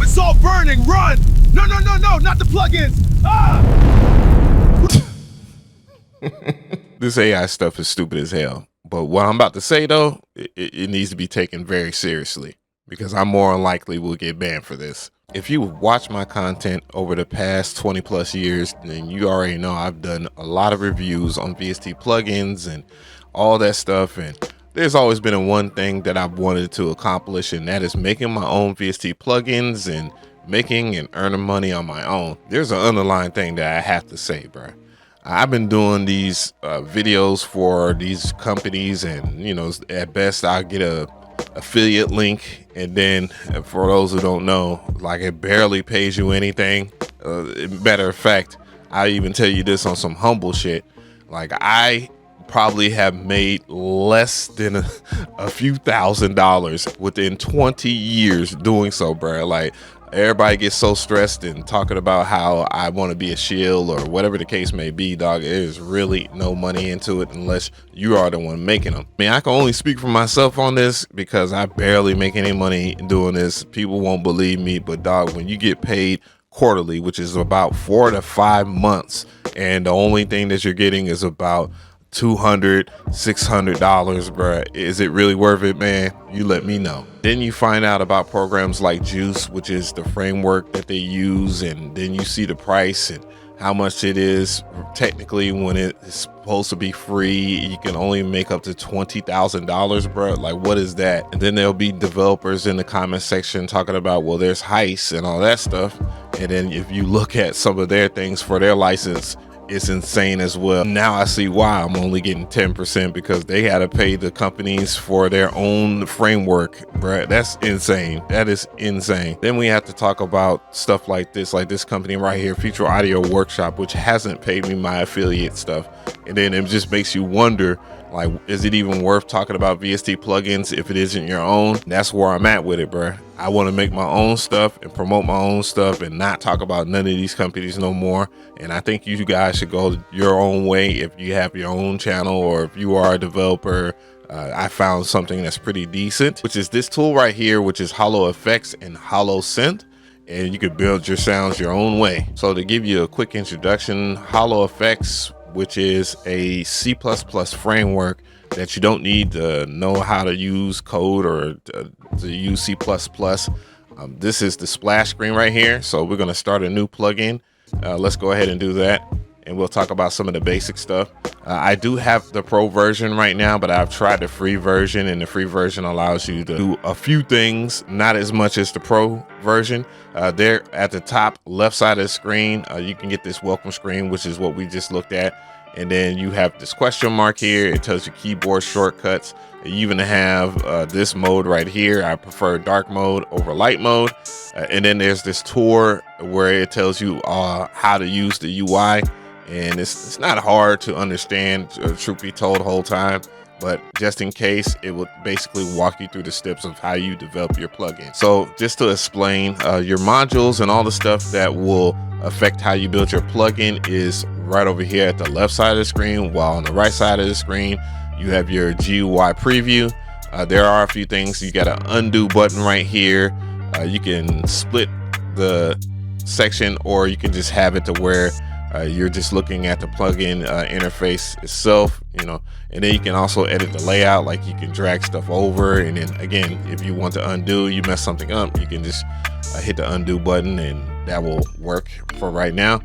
It's all burning, run! No, no, no, no, not the plugins! Ah! This AI stuff is stupid as hell. But what I'm about to say though, it needs to be taken very seriously because I'm more than likely will get banned for this. If you watch my content over the past 20 plus years, then you already know I've done a lot of reviews on VST plugins and all that stuff. And there's always been one thing that I've wanted to accomplish, and that is making my own VST plugins and making and earning money on my own. There's an underlying thing that I have to say, bro. I've been doing these videos for these companies, and you know, at best I'll get a affiliate link, and then for those who don't know, like, it barely pays you anything. Matter of fact, I even tell you this on some humble shit, like I probably have made less than a few $1,000s within 20 years doing so, bro. Like, everybody gets so stressed and talking about how I want to be a shield or whatever the case may be, dog. There's really no money into it unless you are the one making them. I mean, I can only speak for myself on this because I barely make any money doing this. People won't believe me, but dog, when you get paid quarterly, which is about 4 to 5 months, and the only thing that you're getting is about $200, $600, bruh, is it really worth it, man? You let me know. Then you find out about programs like JUCE, which is the framework that they use, and then you see the price and how much it is technically when it's supposed to be free. You can only make up to $20,000, bro. Like, what is that? And then there'll be developers in the comment section talking about, well, there's Hice and all that stuff. And then if you look at some of their things for their license, it's insane as well. Now I see why I'm only getting 10%, because they had to pay the companies for their own framework, bruh. That's insane. That is insane. Then we have to talk about stuff like this company right here, Future Audio Workshop, which hasn't paid me my affiliate stuff. And then it just makes you wonder, like, is it even worth talking about VST plugins if it isn't your own? That's where I'm at with it, bruh. I want to make my own stuff and promote my own stuff and not talk about none of these companies no more. And I think you guys should go your own way if you have your own channel, or if you are a developer. I found something that's pretty decent, which is this tool right here, which is Holo Effects and Holo Synth. And you could build your sounds your own way. So to give you a quick introduction, Holo Effects, which is a C++ framework that you don't need to know how to use code or to use C++. This is the splash screen right here. So we're going to start a new plugin. Let's go ahead and do that, and we'll talk about some of the basic stuff. I do have the pro version right now, but I've tried the free version, and the free version allows you to do a few things, not as much as the pro version. There at the top left side of the screen, you can get this welcome screen, which is what we just looked at. And then you have this question mark here. It tells you keyboard shortcuts. You even have this mode right here. I prefer dark mode over light mode. And then there's this tour where it tells you how to use the UI. And it's not hard to understand, truth be told, the whole time. But just in case, it will basically walk you through the steps of how you develop your plugin. So just to explain, your modules and all the stuff that will affect how you build your plugin is right over here at the left side of the screen, while on the right side of the screen, you have your GUI preview. There are a few things. You got an undo button right here. You can split the section, or you can just have it to where you're just looking at the plugin interface itself, you know. And then you can also edit the layout, like you can drag stuff over. And then again, if you want to undo, you mess something up, you can just hit the undo button, and that will work for right now.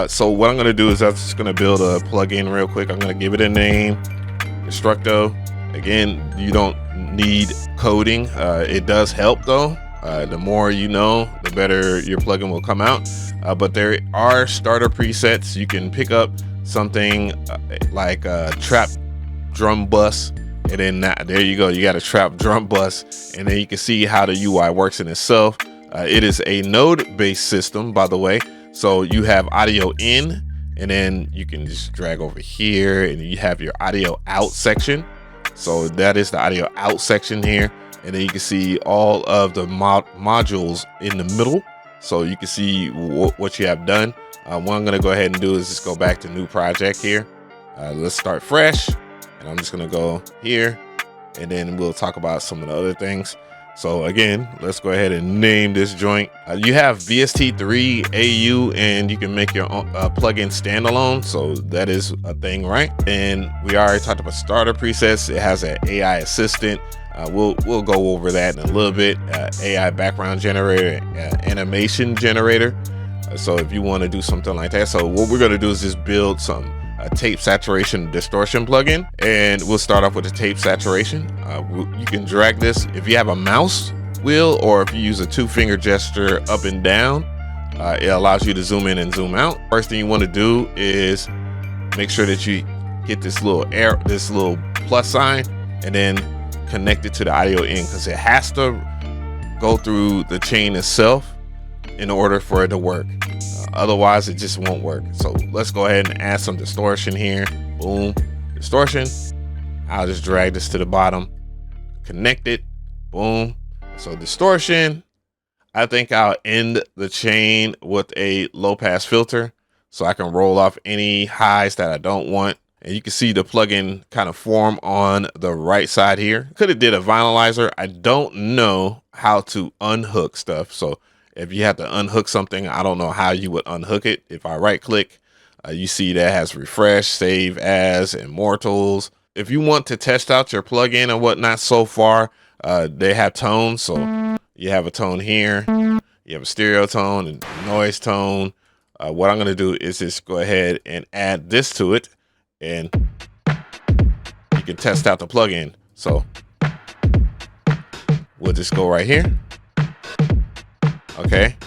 So what I'm going to do is I'm just going to build a plugin real quick. I'm going to give it a name, Instructo. Again, you don't need coding. It does help though. The more you know, the better your plugin will come out. But there are starter presets. You can pick up something like a trap drum bus, and then there you go. You got a trap drum bus, and then you can see how the UI works in itself. It is a node-based system, by the way. So you have audio in, and then you can just drag over here, and you have your audio out section. So that is the audio out section here. And then you can see all of the modules in the middle. So you can see what you have done. What I'm going to go ahead and do is just go back to new project here. Let's start fresh. And I'm just going to go here, and then we'll talk about some of the other things. So again, let's go ahead and name this joint. You have VST3 AU, and you can make your own plugin standalone. So that is a thing, right? And we already talked about starter presets. It has an AI assistant. We'll go over that in a little bit. AI background generator, animation generator. So if you want to do something like that, so what we're going to do is just build some tape saturation distortion plugin, and we'll start off with the tape saturation. You can drag this if you have a mouse wheel, or if you use a 2-finger gesture up and down. It allows you to zoom in and zoom out. First thing you want to do is make sure that you get this little plus sign, and then connect it to the audio in, because it has to go through the chain itself in order for it to work. Otherwise, it just won't work. So let's go ahead and add some distortion here. Boom, distortion. I'll just drag this to the bottom, connect it. Boom. So distortion. I think I'll end the chain with a low pass filter so I can roll off any highs that I don't want. And you can see the plugin kind of form on the right side here. Could have did a vinylizer. I don't know how to unhook stuff. So if you have to unhook something, I don't know how you would unhook it. If I right click, you see that has refresh, save as, and more tools. If you want to test out your plugin and whatnot, so far, they have tones. So you have a tone here, you have a stereo tone and noise tone. What I'm going to do is just go ahead and add this to it, and you can test out the plugin. So we'll just go right here. Okay,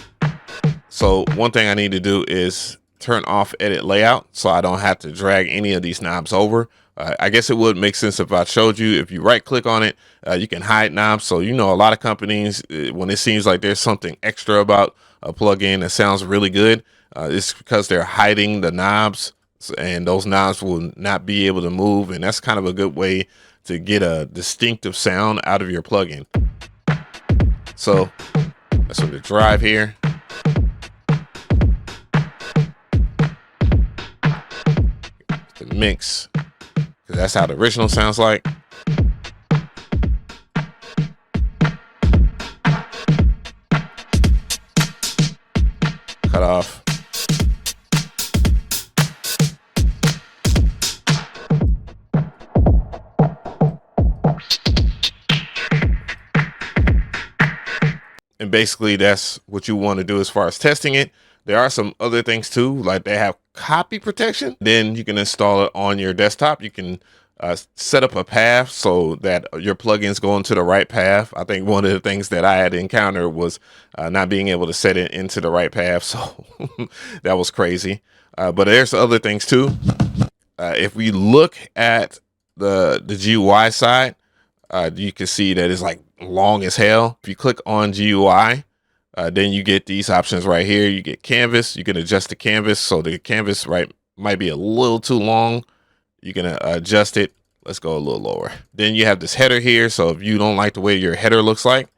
so one thing I need to do is turn off edit layout so I don't have to drag any of these knobs over. I guess it would make sense if I showed you, if you right click on it, you can hide knobs. So, you know, a lot of companies, when it seems like there's something extra about a plugin that sounds really good, it's because they're hiding the knobs, and those knobs will not be able to move. And that's kind of a good way to get a distinctive sound out of your plugin. So that's what the drive here. The mix, because that's how the original sounds like. Cut off. And basically that's what you want to do as far as testing it. There are some other things too, like they have copy protection. Then you can install it on your desktop. You can set up a path so that your plugins go into the right path. I think one of the things that I had encountered was not being able to set it into the right path. So that was crazy. But there's other things too. If we look at the GUI side, you can see that it's like long as hell. If you click on GUI, then you get these options right here. You get canvas. You can adjust the canvas. So the canvas might be a little too long. You can adjust it. Let's go a little lower. Then you have this header here. So if you don't like the way your header looks like,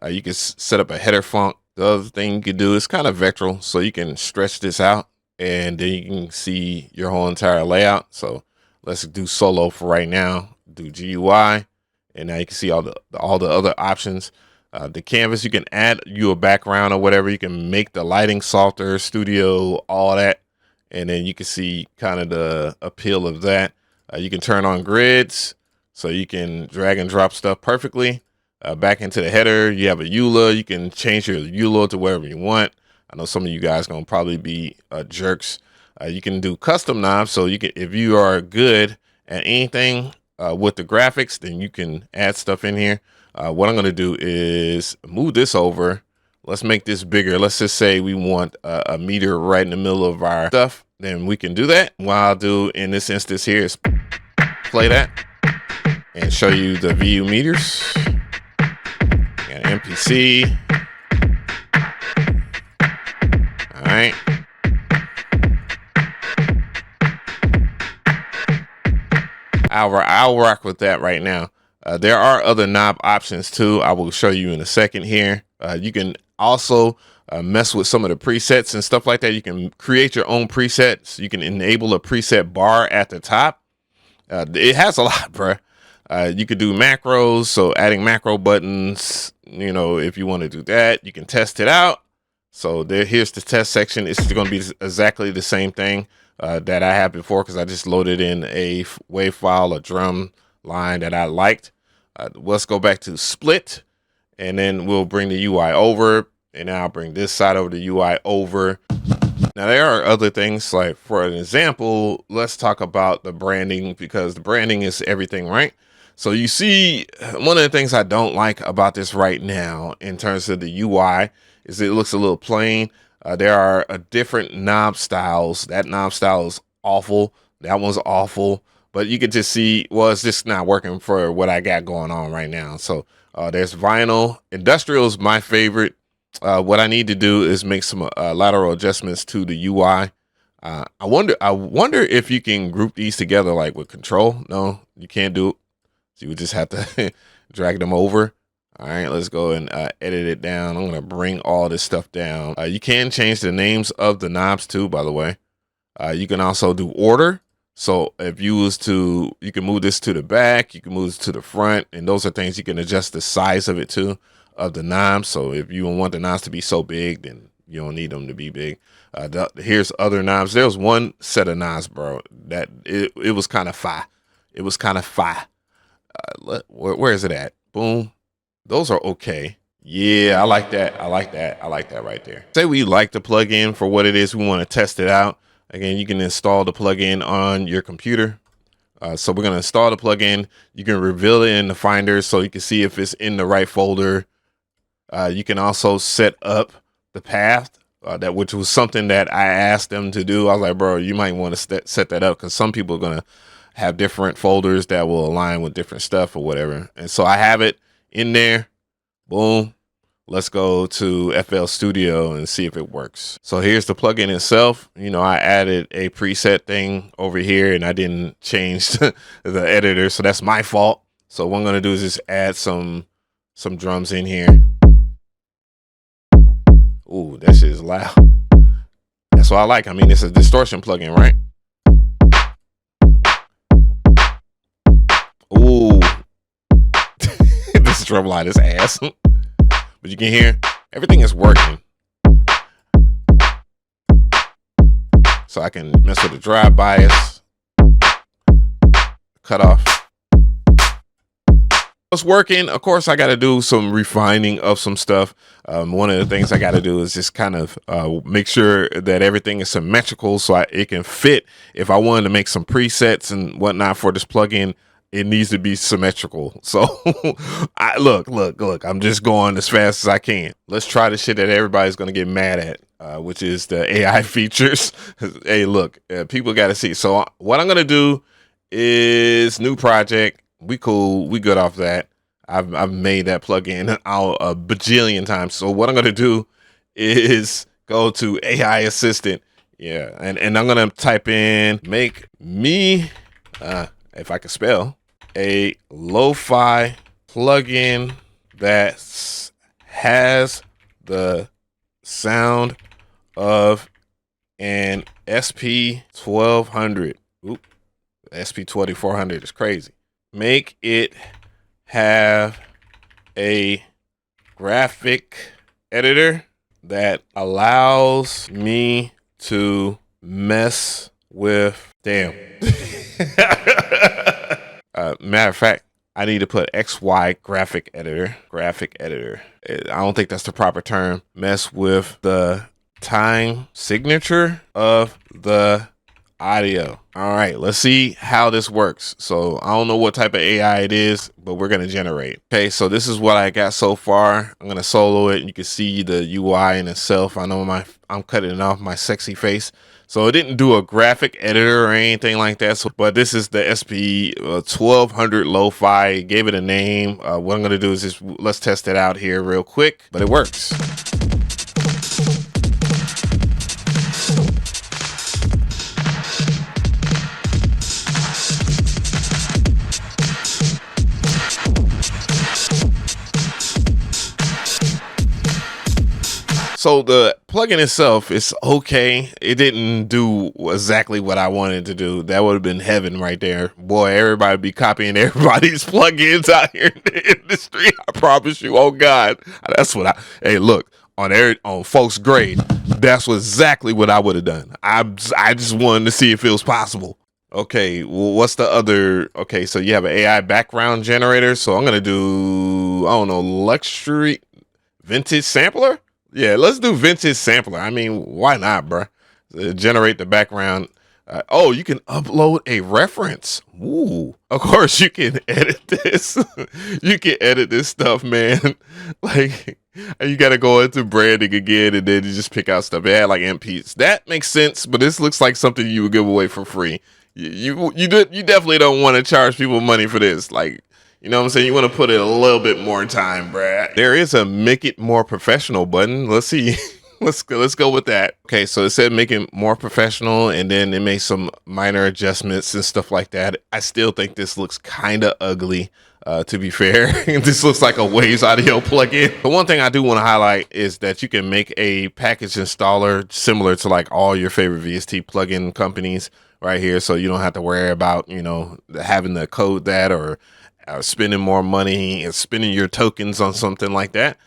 you can set up a header font. The other thing you can do is kind of vectoral. So you can stretch this out, and then you can see your whole entire layout. So let's do solo for right now. Do GUI. And now you can see all the other options. The canvas, you can add you a background or whatever. You can make the lighting softer, studio, all that. And then you can see kind of the appeal of that. You can turn on grids, so you can drag and drop stuff perfectly. Back into the header, you have a EULA. You can change your EULA to wherever you want. I know some of you guys gonna probably be jerks. You can do custom knobs, so you can, if you are good at anything with the graphics, then you can add stuff in here. What I'm going to do is move this over. Let's make this bigger. Let's just say we want a meter right in the middle of our stuff. Then we can do that. What I'll do in this instance here is play that and show you the VU meters and MPC. All right. I'll rock with that right now. There are other knob options too. I will show you in a second here. You can also mess with some of the presets and stuff like that. You can create your own presets. You can enable a preset bar at the top. It has a lot, bruh. You could do macros, so adding macro buttons, you know, if you want to do that, you can test it out. So here's the test section. It's going to be exactly the same thing that I had before, because I just loaded in a WAV file, a drum line that I liked. Let's go back to split, and then we'll bring the UI over, and now I'll bring this side over, the UI over. Now, there are other things, like for an example, let's talk about the branding, because the branding is everything, right? So you see, one of the things I don't like about this right now in terms of the UI is it looks a little plain. There are different knob styles. That knob style is awful. That one's awful. But you could just see, well, it's just not working for what I got going on right now. So there's vinyl. Industrial is my favorite. What I need to do is make some lateral adjustments to the UI. I wonder if you can group these together like with control. No, you can't do it. So you would just have to drag them over. All right, let's go and edit it down. I'm gonna bring all this stuff down. You can change the names of the knobs too, by the way. You can also do order. So if you was to, you can move this to the back, you can move this to the front, and those are things you can adjust the size of it too, of the knobs. So if you don't want the knobs to be so big, then you don't need them to be big. Here's other knobs. There was one set of knobs, bro, that it was kind of fire. It was kind of fire. Where is it at? Boom. Those are okay. Yeah, I like that. I like that. I like that right there. Say we like the plugin for what it is. We want to test it out. Again, you can install the plugin on your computer. So we're going to install the plugin. You can reveal it in the Finder so you can see if it's in the right folder. You can also set up the path, which was something that I asked them to do. I was like, bro, you might want to set that up, because some people are going to have different folders that will align with different stuff or whatever. And so I have it in there. Boom. Let's go to FL Studio and see if it works. So here's the plugin itself. You know, I added a preset thing over here and I didn't change the editor. So that's my fault. So what I'm going to do is just add some drums in here. Ooh, that shit is loud. That's what I like. I mean, it's a distortion plugin, right? Ooh. This drum line is ass. But you can hear everything is working. So I can mess with the drive bias, cut off. It's working. Of course, I got to do some refining of some stuff. One of the things I got to do is just kind of make sure that everything is symmetrical so it can fit. If I wanted to make some presets and whatnot for this plugin, it needs to be symmetrical. So look, I'm just going as fast as I can. Let's try the shit that everybody's going to get mad at, which is the AI features. Hey, look, people got to see. So what I'm going to do is new project. We cool. We good off that. I've made that plugin out a bajillion times. So what I'm going to do is go to AI assistant. Yeah. And I'm going to type in, make me, if I can spell, a lo-fi plugin that has the sound of an SP1200. Oop, SP2400 is crazy. Make it have a graphic editor that allows me to mess with, damn. Matter of fact, I need to put XY graphic editor. I don't think that's the proper term. Mess with the time signature of the audio. All right, let's see how this works. So I don't know what type of AI it is, but we're going to generate. Okay, so this is what I got so far. I'm going to solo it. You can see the UI in itself. I know I'm cutting off my sexy face. So it didn't do a graphic editor or anything like that. So, but this is the SP1200 Lo-Fi. Gave it a name. What I'm going to do is just let's test it out here real quick. But it works. So the plugin itself is okay. It didn't do exactly what I wanted to do. That would have been heaven right there. Boy, everybody would be copying everybody's plugins out here in the industry. I promise you. Oh God. That's what hey, look, on folks grade, that's exactly what I would have done. I just wanted to see if it was possible. Okay, well, what's the other? Okay, so you have an AI background generator. So I'm gonna do, I don't know, luxury vintage sampler. Yeah, let's do vintage sampler. I mean, why not, bro? Generate the background. Oh, you can upload a reference. Ooh, of course you can edit this. You can edit this stuff, man. Like, you got to go into branding again, and then you just pick out stuff. It had like MPs. That makes sense, but this looks like something you would give away for free. You definitely don't want to charge people money for this. Like, you know what I'm saying? You want to put in a little bit more time, Brad. There is a make it more professional button. Let's see. Let's go with that. Okay, so it said make it more professional, and then it made some minor adjustments and stuff like that. I still think this looks kind of ugly, to be fair. This looks like a Waves audio plugin. But one thing I do want to highlight is that you can make a package installer similar to like all your favorite VST plugin companies right here. So you don't have to worry about, you know, having to code that or spending more money and spending your tokens on something like that.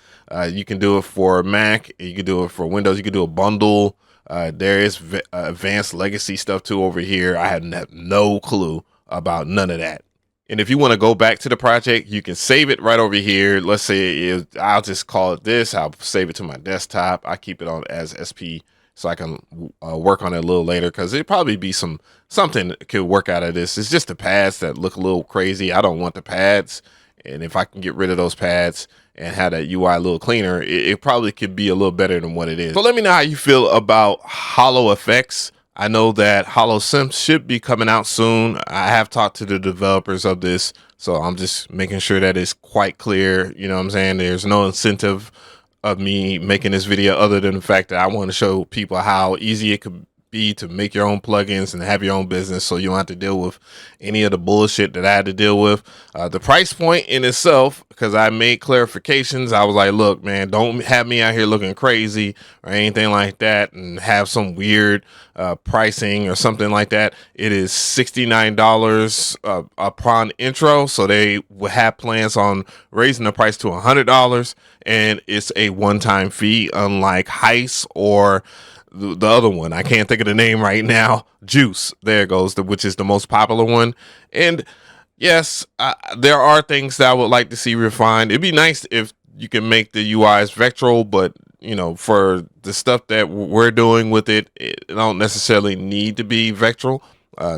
You can do it for Mac, you can do it for Windows, you can do a bundle. There is advanced legacy stuff too over here. I have no clue about none of that. And if you want to go back to the project, you can save it right over here. Let's say I'll just call it this. I'll save it to my desktop. I keep it on as SP so I can work on it a little later, because it'd probably be something that could work out of this. It's just the pads that look a little crazy. I don't want the pads. And if I can get rid of those pads and have that UI a little cleaner, it probably could be a little better than what it is. So let me know how you feel about holo effects. I know that holo simps should be coming out soon. I have talked to the developers of this, so I'm just making sure that it's quite clear. You know what I'm saying? There's no incentive of me making this video other than the fact that I want to show people how easy it could be to make your own plugins and have your own business, so you don't have to deal with any of the bullshit that I had to deal with. The price point in itself, because I made clarifications, I was like, look, man, don't have me out here looking crazy or anything like that and have some weird pricing or something like that. It is $69 upon intro, so they will have plans on raising the price to $100, and it's a one-time fee, unlike Hice or the other one. I can't think of the name right now. JUCE, there it goes, which is the most popular one. And yes, there are things that I would like to see refined. It'd be nice if you can make the UIs vectoral, but you know, for the stuff that we're doing with it, it don't necessarily need to be vectoral.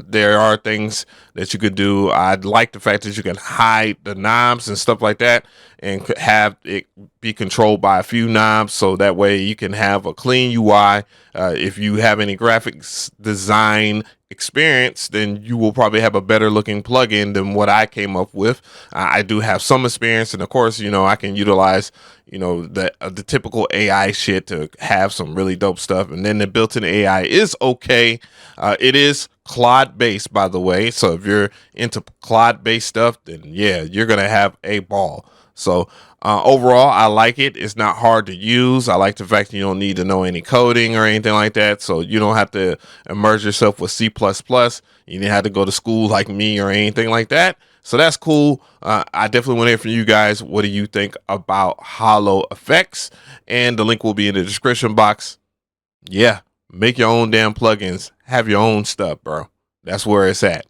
There are things that you could do. I'd like the fact that you can hide the knobs and stuff like that and have it be controlled by a few knobs, so that way you can have a clean UI. If you have any graphics design experience, then you will probably have a better looking plugin than what I came up with. I do have some experience, and of course, you know, I can utilize, you know, the typical AI shit to have some really dope stuff. And then the built-in AI is okay. It is Claude based, by the way, so if you're into Claude based stuff, then yeah, you're gonna have a ball. So overall, I like it. It's not hard to use. I like the fact that you don't need to know any coding or anything like that, so you don't have to immerse yourself with C++. You didn't have to go to school like me or anything like that. So that's cool. I definitely want to hear from you guys. What do you think about holo effects? And the link will be in the description box. Yeah, make your own damn plugins. Have your own stuff, bro. That's where it's at.